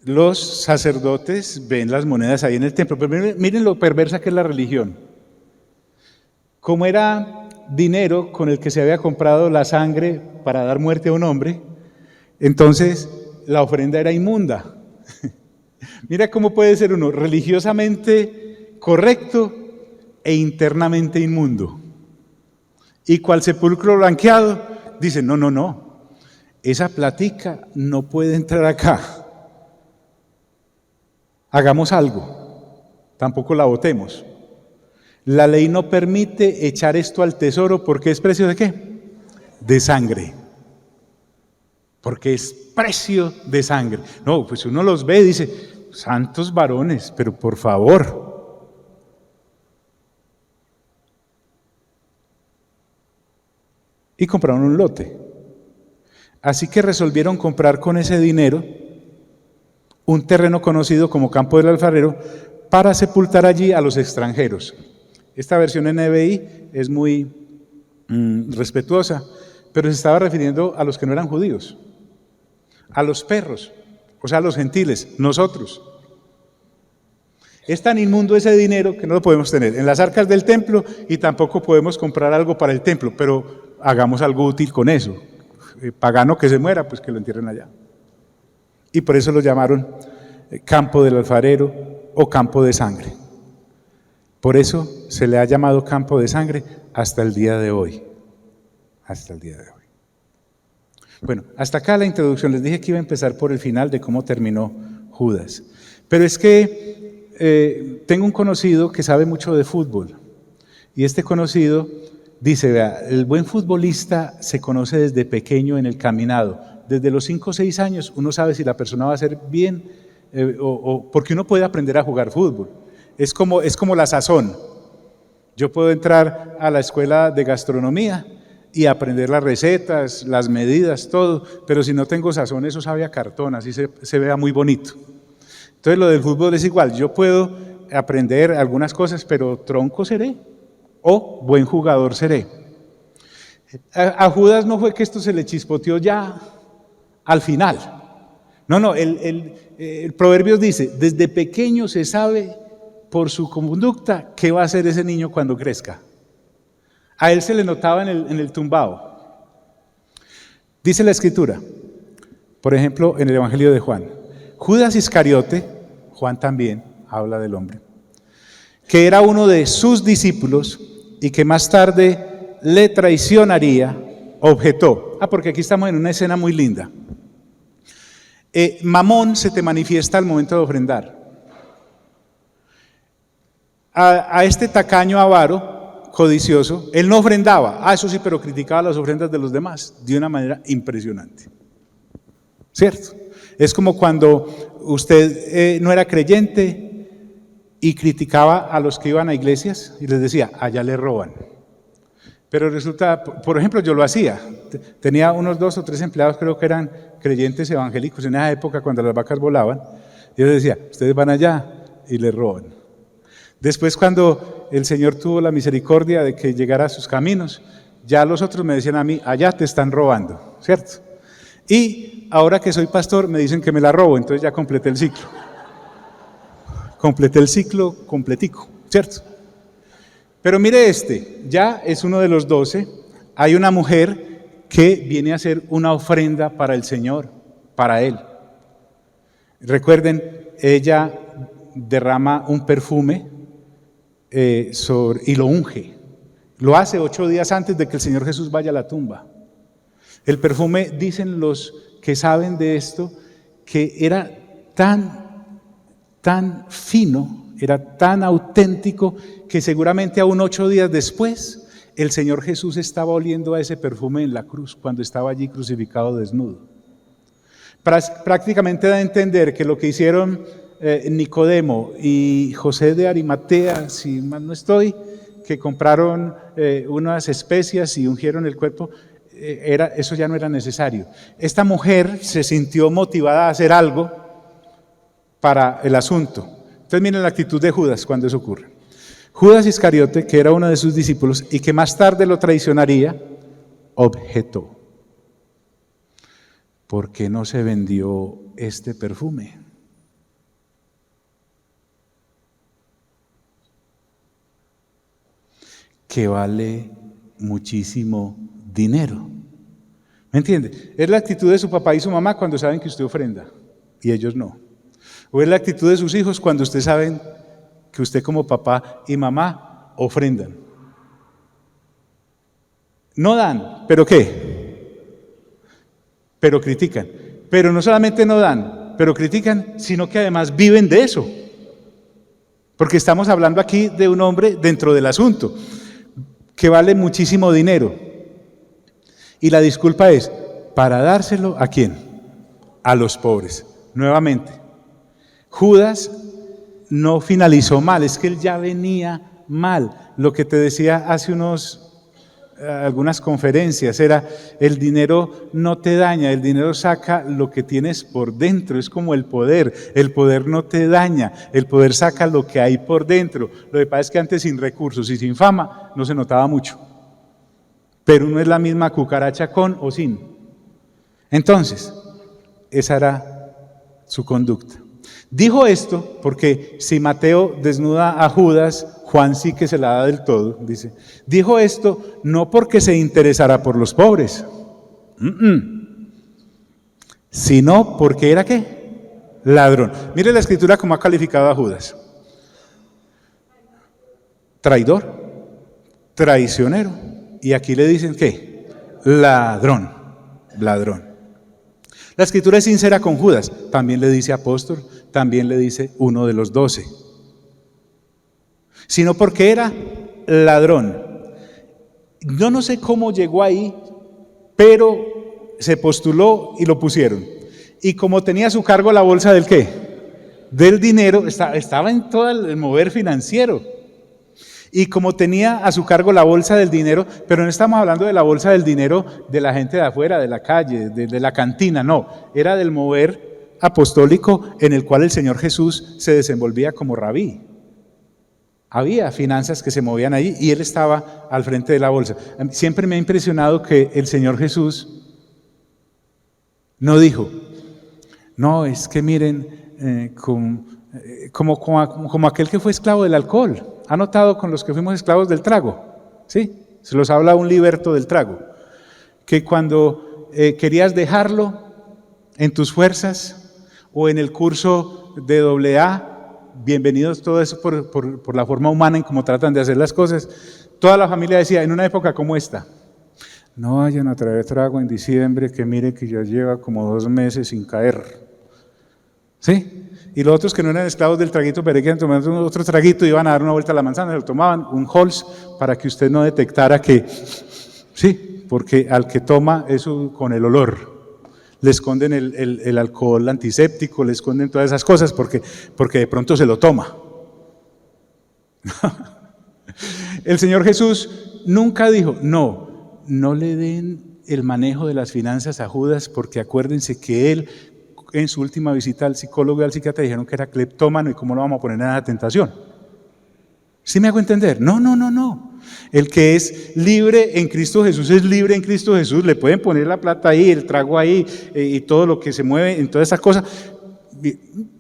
los sacerdotes ven las monedas ahí en el templo. Pero miren lo perversa que es la religión. Como era dinero con el que se había comprado la sangre para dar muerte a un hombre, entonces la ofrenda era inmunda. Mira cómo puede ser uno religiosamente correcto e internamente inmundo. Y cual sepulcro blanqueado, dice, no, esa platica no puede entrar acá. Hagamos algo, tampoco la botemos. La ley no permite echar esto al tesoro porque es precio de ¿qué? De sangre. Porque es precio de sangre. No, pues uno los ve y dice, santos varones, pero por favor. Y compraron un lote. Así que resolvieron comprar con ese dinero un terreno conocido como Campo del Alfarero para sepultar allí a los extranjeros. Esta versión en NBI es muy respetuosa, pero se estaba refiriendo a los que no eran judíos, a los perros, o sea, a los gentiles, nosotros. Es tan inmundo ese dinero que no lo podemos tener en las arcas del templo y tampoco podemos comprar algo para el templo, pero hagamos algo útil con eso. Pagano que se muera, pues que lo entierren allá. Y por eso lo llamaron Campo del Alfarero o Campo de Sangre. Por eso se le ha llamado Campo de Sangre hasta el día de hoy. Hasta el día de hoy. Bueno, hasta acá la introducción. Les dije que iba a empezar por el final de cómo terminó Judas. Pero es que tengo un conocido que sabe mucho de fútbol. Y este conocido dice, vea, el buen futbolista se conoce desde pequeño en el caminado. Desde los 5 o 6 años uno sabe si la persona va a hacer bien porque uno puede aprender a jugar fútbol. Es como la sazón. Yo puedo entrar a la escuela de gastronomía y aprender las recetas, las medidas, todo, pero si no tengo sazón eso sabe a cartón, así se vea muy bonito. Entonces lo del fútbol es igual, yo puedo aprender algunas cosas, pero tronco seré o buen jugador seré. A Judas no fue que esto se le chispoteó ya al final. No, el Proverbios dice, desde pequeño se sabe por su conducta qué va a hacer ese niño cuando crezca. A él se le notaba en el tumbao. Dice la Escritura, por ejemplo, en el Evangelio de Juan, Judas Iscariote, Juan también habla del hombre, que era uno de sus discípulos y que más tarde le traicionaría, objetó. Porque aquí estamos en una escena muy linda. Mamón se te manifiesta al momento de ofrendar. A este tacaño avaro, codicioso, él no ofrendaba. Eso sí, pero criticaba las ofrendas de los demás de una manera impresionante. ¿Cierto? Es como cuando usted no era creyente y criticaba a los que iban a iglesias y les decía, allá le roban. Pero resulta, por ejemplo, yo lo hacía. Tenía unos 2 o 3 empleados, creo que eran creyentes evangélicos en esa época cuando las vacas volaban. Y yo les decía, ustedes van allá y le roban. Después, cuando el Señor tuvo la misericordia de que llegara a sus caminos, ya los otros me decían a mí, allá te están robando, ¿cierto? Y ahora que soy pastor me dicen que me la robo, entonces ya completé el ciclo. completé el ciclo completico, ¿cierto? Pero mire ya es uno de los 12, hay una mujer que viene a hacer una ofrenda para el Señor, para Él. Recuerden, ella derrama un perfume y lo unge. Lo hace 8 días antes de que el Señor Jesús vaya a la tumba. El perfume, dicen los que saben de esto, que era tan fino, era tan auténtico, que seguramente aún 8 días después, el Señor Jesús estaba oliendo a ese perfume en la cruz, cuando estaba allí crucificado desnudo. Prácticamente da a entender que lo que hicieron Nicodemo y José de Arimatea, si mal no estoy, que compraron unas especias y ungieron el cuerpo, eso ya no era necesario. Esta mujer se sintió motivada a hacer algo para el asunto. Entonces miren la actitud de Judas cuando eso ocurre. Judas Iscariote, que era uno de sus discípulos y que más tarde lo traicionaría, objetó: ¿por qué no se vendió este perfume? Que vale muchísimo dinero. ¿Me entiende? Es la actitud de su papá y su mamá cuando saben que usted ofrenda y ellos no. O es la actitud de sus hijos cuando ustedes saben que usted como papá y mamá ofrendan. No dan, ¿pero qué? Pero critican. Pero no solamente no dan, pero critican, sino que además viven de eso. Porque estamos hablando aquí de un hombre dentro del asunto, que vale muchísimo dinero. Y la disculpa es, ¿para dárselo a quién? A los pobres. Nuevamente, Judas no finalizó mal, es que él ya venía mal. Lo que te decía hace algunas conferencias era: el dinero no te daña, el dinero saca lo que tienes por dentro. Es como el poder no te daña, el poder saca lo que hay por dentro. Lo que pasa es que antes, sin recursos y sin fama, no se notaba mucho, pero no es la misma cucaracha con o sin. Entonces, esa era su conducta. Dijo esto porque si Mateo desnuda a Judas, Juan sí que se la da del todo, dice. Dijo esto no porque se interesara por los pobres, sino porque era ¿qué? Ladrón. Mire la escritura cómo ha calificado a Judas: traidor, traicionero. Y aquí le dicen ¿qué? Ladrón. La escritura es sincera con Judas, también le dice apóstol, también le dice uno de los 12. Sino porque era ladrón. Yo no sé cómo llegó ahí, pero se postuló y lo pusieron. Y como tenía a su cargo la bolsa del ¿qué? Del dinero, estaba en todo el mover financiero. Y como tenía a su cargo la bolsa del dinero, pero no estamos hablando de la bolsa del dinero de la gente de afuera, de la calle, de la cantina, no, era del mover apostólico en el cual el Señor Jesús se desenvolvía como rabí. Había finanzas que se movían allí y él estaba al frente de la bolsa. Siempre me ha impresionado que el Señor Jesús no dijo: no, es que miren, como aquel que fue esclavo del alcohol. ¿Ha notado con los que fuimos esclavos del trago? ¿Sí? Se los habla un liberto del trago. Que cuando querías dejarlo en tus fuerzas o en el curso de AA, bienvenidos todo eso por la forma humana en cómo tratan de hacer las cosas, toda la familia decía, en una época como esta: no vayan a traer trago en diciembre, que mire que ya lleva como 2 meses sin caer. ¿Sí? Y los otros que no eran esclavos del traguito, pero que tomaban otro traguito, iban a dar una vuelta a la manzana, se lo tomaban, un Halls, para que usted no detectara que, sí, porque al que toma eso con el olor, le esconden el alcohol antiséptico, le esconden todas esas cosas, porque de pronto se lo toma. El Señor Jesús nunca dijo, no le den el manejo de las finanzas a Judas, porque acuérdense que él, en su última visita al psicólogo y al psiquiatra, dijeron que era cleptómano y cómo lo vamos a poner en la tentación. ¿Sí me hago entender? No. El que es libre en Cristo Jesús es libre en Cristo Jesús. Le pueden poner la plata ahí, el trago ahí y todo lo que se mueve en todas esas cosas.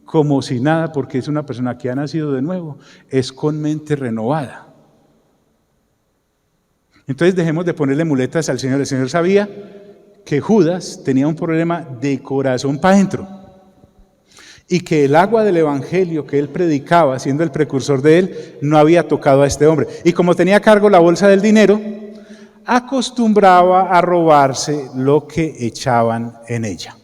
como si nada, porque es una persona que ha nacido de nuevo, es con mente renovada. Entonces dejemos de ponerle muletas al Señor. El Señor sabía que Judas tenía un problema de corazón para adentro y que el agua del evangelio que él predicaba, siendo el precursor de él, no había tocado a este hombre. Y como tenía a cargo la bolsa del dinero, acostumbraba a robarse lo que echaban en ella.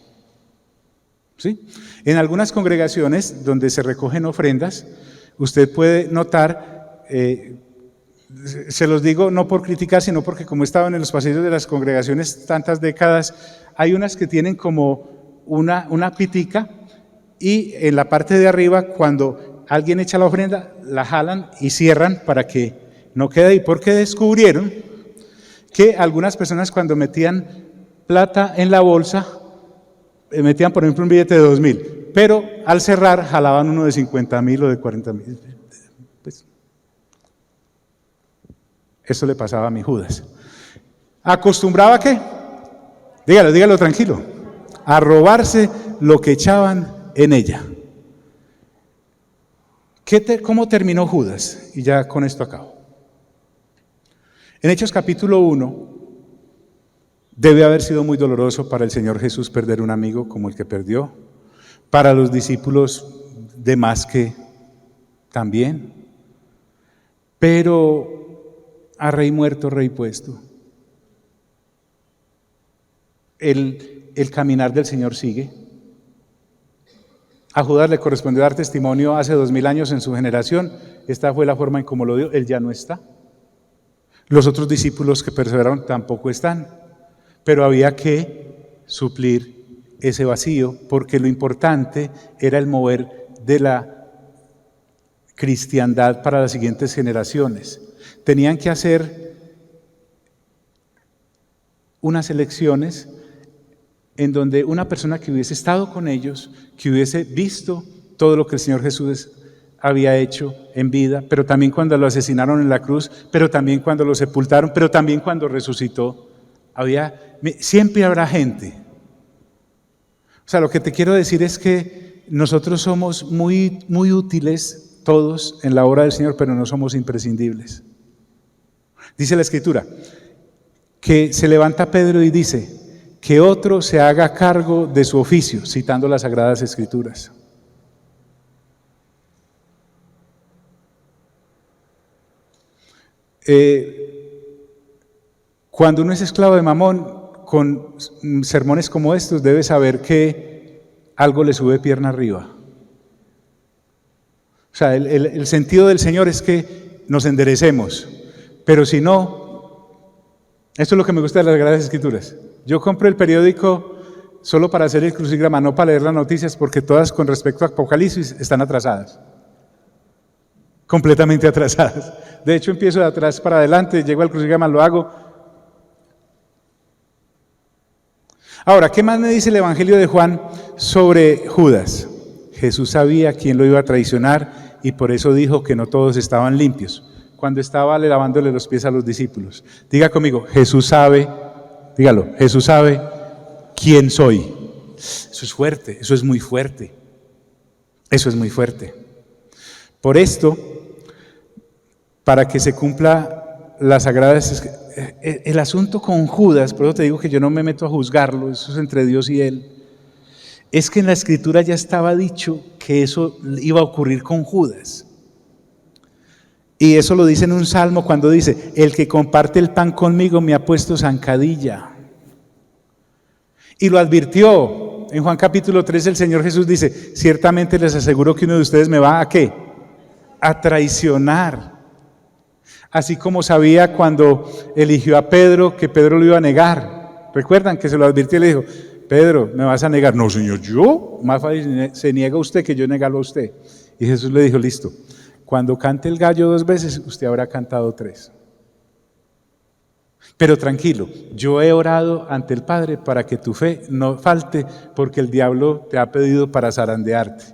¿Sí? En algunas congregaciones donde se recogen ofrendas, usted puede notar, se los digo no por criticar, sino porque como he estado en los pasillos de las congregaciones tantas décadas, hay unas que tienen como una pitica y en la parte de arriba, cuando alguien echa la ofrenda, la jalan y cierran para que no quede ahí, porque descubrieron que algunas personas cuando metían plata en la bolsa, metían por ejemplo un billete de 2.000, pero al cerrar jalaban uno de 50.000 o de 40.000. Pues, eso le pasaba a mi Judas. ¿Acostumbraba a qué? Dígalo tranquilo. A robarse lo que echaban en ella. ¿Cómo terminó Judas? Y ya con esto acabo. En Hechos capítulo 1, debe haber sido muy doloroso para el Señor Jesús perder un amigo como el que perdió, para los discípulos de más que también, pero a rey muerto, rey puesto. El caminar del Señor sigue. A Judas le correspondió dar testimonio hace 2000 años en su generación. Esta fue la forma en cómo lo dio. Él ya no está. Los otros discípulos que perseveraron tampoco están. Pero había que suplir ese vacío, porque lo importante era el mover de la cristiandad para las siguientes generaciones. Tenían que hacer unas elecciones en donde una persona que hubiese estado con ellos, que hubiese visto todo lo que el Señor Jesús había hecho en vida, pero también cuando lo asesinaron en la cruz, pero también cuando lo sepultaron, pero también cuando resucitó, siempre habrá gente. O sea, lo que te quiero decir es que nosotros somos muy, muy útiles todos en la obra del Señor, pero no somos imprescindibles. Dice la Escritura que se levanta Pedro y dice que otro se haga cargo de su oficio, citando las Sagradas Escrituras. Cuando uno es esclavo de Mamón, con sermones como estos, debe saber que algo le sube pierna arriba. O sea, el sentido del Señor es que nos enderecemos, pero si no, esto es lo que me gusta de las Sagradas Escrituras. Yo compro el periódico solo para hacer el crucigrama, no para leer las noticias, porque todas con respecto a Apocalipsis están atrasadas. Completamente atrasadas. De hecho, empiezo de atrás para adelante, llego al crucigrama, lo hago. Ahora, ¿qué más me dice el Evangelio de Juan sobre Judas? Jesús sabía quién lo iba a traicionar y por eso dijo que no todos estaban limpios. Cuando estaba lavándole los pies a los discípulos. Diga conmigo, Jesús sabe, dígalo, Jesús sabe quién soy. Eso es fuerte, eso es muy fuerte. Eso es muy fuerte. Por esto, para que se cumpla las sagradas, el asunto con Judas, por eso te digo que yo no me meto a juzgarlo, eso es entre Dios y él, es que en la Escritura ya estaba dicho que eso iba a ocurrir con Judas. Y eso lo dice en un salmo cuando dice, el que comparte el pan conmigo me ha puesto zancadilla. Y lo advirtió. En Juan capítulo 3 el Señor Jesús dice, ciertamente les aseguro que uno de ustedes me va a ¿qué? A traicionar. Así como sabía cuando eligió a Pedro que Pedro lo iba a negar. ¿Recuerdan que se lo advirtió y le dijo, Pedro, ¿me vas a negar? No, Señor, ¿yo? Más fácil se niega usted que yo negarlo a usted. Y Jesús le dijo, listo, cuando cante el gallo 2 veces, usted habrá cantado 3. Pero tranquilo, yo he orado ante el Padre para que tu fe no falte, porque el diablo te ha pedido para zarandearte.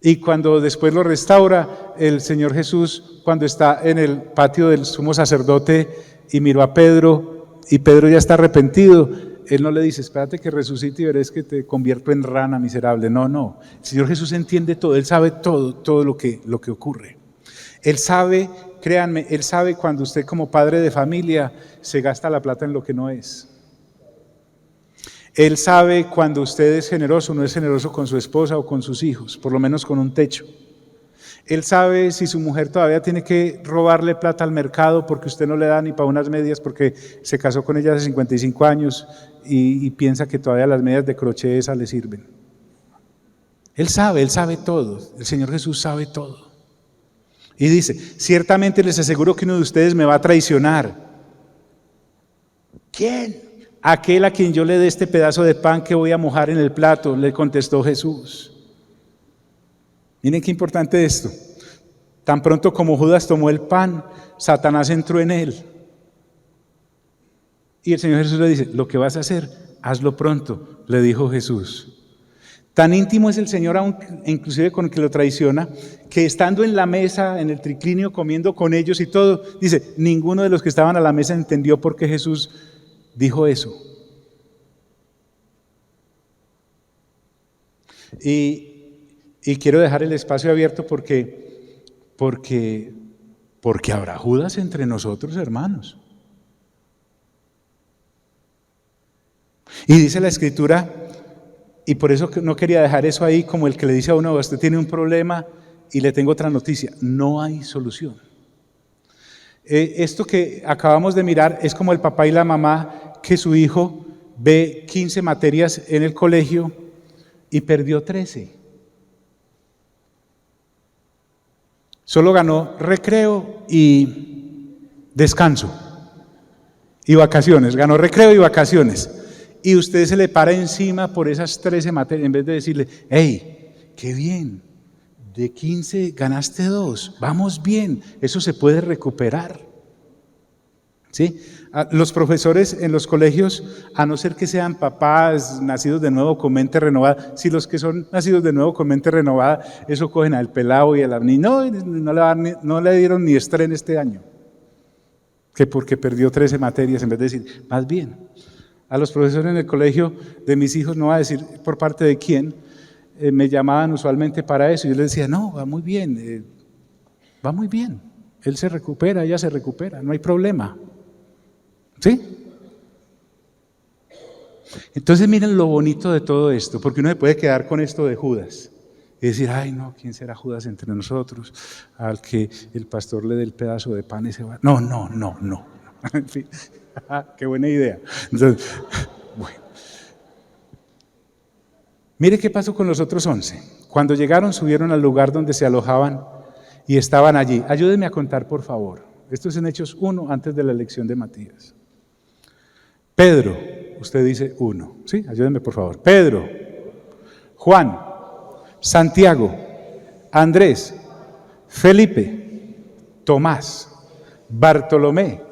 Y cuando después lo restaura, el Señor Jesús, cuando está en el patio del sumo sacerdote y miró a Pedro, y Pedro ya está arrepentido, Él no le dice, espérate que resucite y verás que te convierto en rana miserable. No, no. El Señor Jesús entiende todo, Él sabe todo lo que ocurre. Él sabe, créanme, Él sabe cuando usted como padre de familia se gasta la plata en lo que no es. Él sabe cuando usted es generoso o no es generoso con su esposa o con sus hijos, por lo menos con un techo. Él sabe si su mujer todavía tiene que robarle plata al mercado porque usted no le da ni para unas medias porque se casó con ella hace 55 años y piensa que todavía las medias de crochet esas le sirven. Él sabe todo. El Señor Jesús sabe todo. Y dice, ciertamente les aseguro que uno de ustedes me va a traicionar. ¿Quién? Aquel a quien yo le dé este pedazo de pan que voy a mojar en el plato, le contestó Jesús. Miren qué importante esto. Tan pronto como Judas tomó el pan, Satanás entró en él. Y el Señor Jesús le dice, lo que vas a hacer, hazlo pronto, le dijo Jesús. Tan íntimo es el Señor, aún, inclusive con el que lo traiciona, que estando en la mesa, en el triclinio, comiendo con ellos y todo, dice, ninguno de los que estaban a la mesa entendió por qué Jesús dijo eso. Y quiero dejar el espacio abierto porque habrá Judas entre nosotros, hermanos. Y dice la Escritura, y por eso no quería dejar eso ahí como el que le dice a uno, usted tiene un problema y le tengo otra noticia, no hay solución. Esto que acabamos de mirar es como el papá y la mamá que su hijo ve 15 materias en el colegio y perdió 13. Solo ganó recreo y descanso y vacaciones, ganó recreo y vacaciones. Y usted se le para encima por esas 13 materias en vez de decirle, hey, qué bien, de 15 ganaste 2, vamos bien, eso se puede recuperar. ¿Sí? Los profesores en los colegios, a no ser que sean papás nacidos de nuevo con mente renovada, si los que son nacidos de nuevo con mente renovada, eso cogen al pelado y al niño, no le dieron ni estreno este año, que porque perdió 13 materias, en vez de decir, más bien, a los profesores en el colegio de mis hijos, no voy a decir por parte de quién, me llamaban usualmente para eso, y yo les decía, no, va muy bien, él se recupera, ella se recupera, no hay problema. ¿Sí? Entonces miren lo bonito de todo esto, porque uno se puede quedar con esto de Judas y decir, ay no, ¿quién será Judas entre nosotros? Al que el pastor le dé el pedazo de pan y se va. No. En fin, qué buena idea. Entonces, bueno. Mire qué pasó con los otros 11. Cuando llegaron, subieron al lugar donde se alojaban y estaban allí. Ayúdenme a contar, por favor. Esto es en Hechos 1, antes de la elección de Matías. Pedro, usted dice 1, ¿sí? Ayúdenme por favor. Pedro, Juan, Santiago, Andrés, Felipe, Tomás, Bartolomé,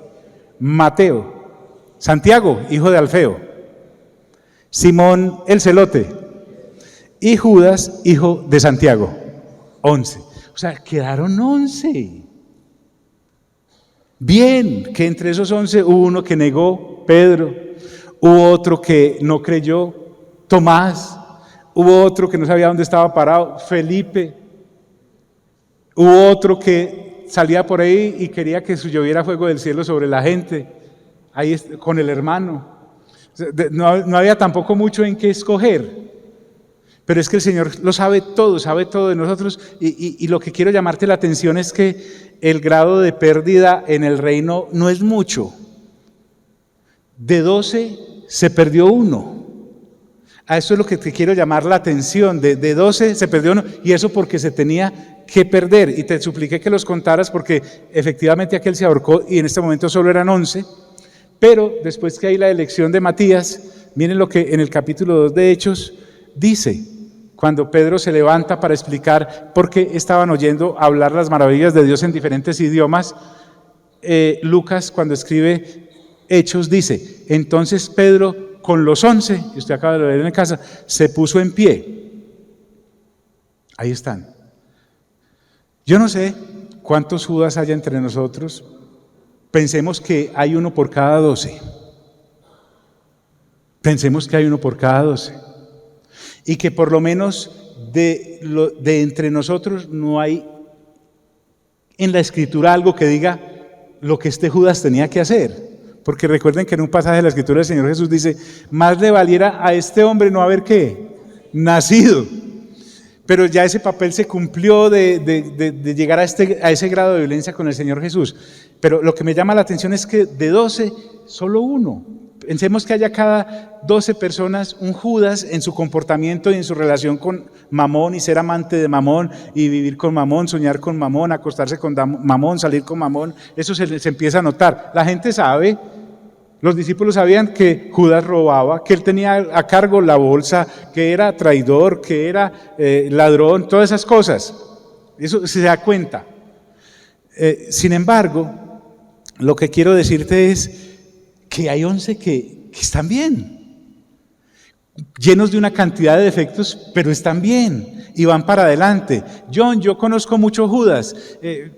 Mateo, Santiago, hijo de Alfeo, Simón el Celote y Judas, hijo de Santiago. 11. O sea, quedaron 11. Bien, que entre esos 11 hubo uno que negó, Pedro, hubo otro que no creyó, Tomás, hubo otro que no sabía dónde estaba parado, Felipe, hubo otro que salía por ahí y quería que lloviera fuego del cielo sobre la gente, ahí con el hermano. No había tampoco mucho en qué escoger, pero es que el Señor lo sabe todo de nosotros, y lo que quiero llamarte la atención es que el grado de pérdida en el reino no es mucho. De 12 se perdió 1. A eso es lo que te quiero llamar la atención. De 12 se perdió 1, y eso porque se tenía que perder. Y te supliqué que los contaras porque efectivamente aquel se ahorcó y en este momento solo eran 11. Pero después que hay la elección de Matías, miren lo que en el capítulo 2 de Hechos dice. Cuando Pedro se levanta para explicar por qué estaban oyendo hablar las maravillas de Dios en diferentes idiomas, Lucas, cuando escribe Hechos, dice, entonces Pedro con los 11, y usted acaba de leer en casa, se puso en pie. Ahí están. Yo no sé cuántos Judas hay entre nosotros, pensemos que hay uno por cada 12. Pensemos que hay uno por cada 12. Y que por lo menos de entre nosotros no hay en la Escritura algo que diga lo que este Judas tenía que hacer. Porque recuerden que en un pasaje de la Escritura el Señor Jesús dice, más le valiera a este hombre no haber ¿qué? Nacido. Pero ya ese papel se cumplió de llegar a ese grado de violencia con el Señor Jesús. Pero lo que me llama la atención es que de 12, solo uno. Pensemos que haya cada 12 personas un Judas en su comportamiento y en su relación con Mamón y ser amante de Mamón y vivir con Mamón, soñar con Mamón, acostarse con Mamón, salir con Mamón. Eso se empieza a notar. La gente sabe, los discípulos sabían que Judas robaba, que él tenía a cargo la bolsa, que era traidor, que era ladrón, todas esas cosas. Eso se da cuenta. Sin embargo, lo que quiero decirte es que hay 11 que están bien, llenos de una cantidad de defectos, pero están bien y van para adelante. John, yo conozco mucho Judas.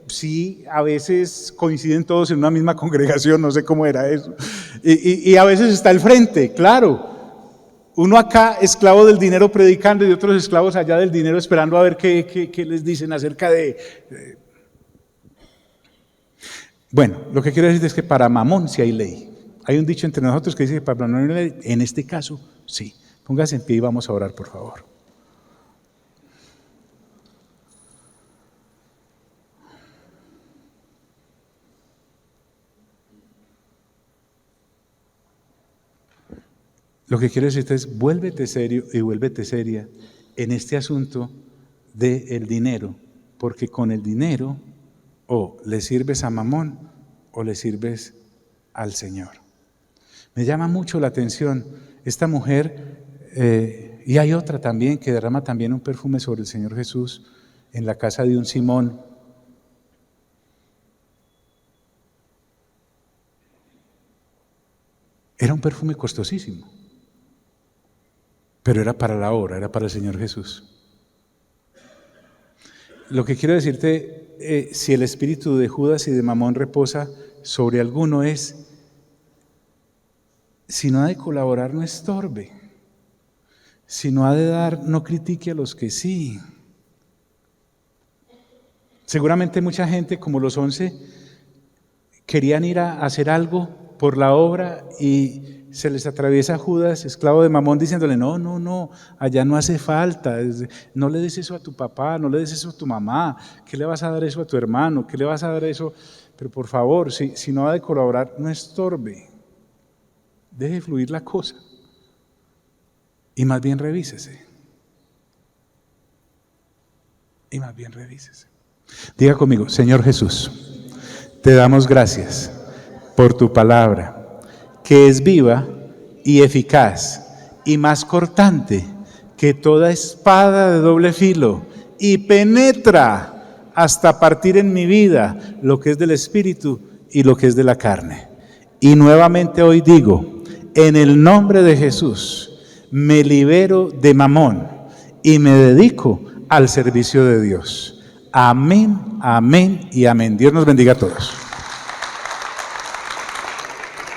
Sí, a veces coinciden todos en una misma congregación, no sé cómo era eso. Y a veces está al frente, claro. Uno acá esclavo del dinero predicando y otros esclavos allá del dinero esperando a ver qué les dicen acerca de... Bueno, lo que quiero decir es que para Mamón sí hay ley. Hay un dicho entre nosotros que dice que para Mamón no hay ley. En este caso, sí. Póngase en pie y vamos a orar, por favor. Lo que quiero decirte es, vuélvete serio y vuélvete seria en este asunto del dinero, porque con el dinero o le sirves a Mamón o le sirves al Señor. Me llama mucho la atención esta mujer, y hay otra también que derrama también un perfume sobre el Señor Jesús en la casa de un Simón. Era un perfume costosísimo, pero era para la obra, era para el Señor Jesús. Lo que quiero decirte, si el espíritu de Judas y de Mamón reposa sobre alguno es, si no ha de colaborar, no estorbe. Si no ha de dar, no critique a los que sí. Seguramente mucha gente, como los 11, querían ir a hacer algo por la obra y se les atraviesa Judas, esclavo de Mamón, diciéndole, no, allá no hace falta, no le des eso a tu papá, no le des eso a tu mamá, ¿qué le vas a dar eso a tu hermano? ¿Qué le vas a dar eso? Pero por favor, si no ha de colaborar, no estorbe. Deje fluir la cosa y más bien revísese. Diga conmigo, Señor Jesús, te damos gracias por tu palabra, que es viva y eficaz y más cortante que toda espada de doble filo y penetra hasta partir en mi vida lo que es del espíritu y lo que es de la carne. Y nuevamente hoy digo, en el nombre de Jesús, me libero de Mamón y me dedico al servicio de Dios. Amén, amén y amén. Dios nos bendiga a todos.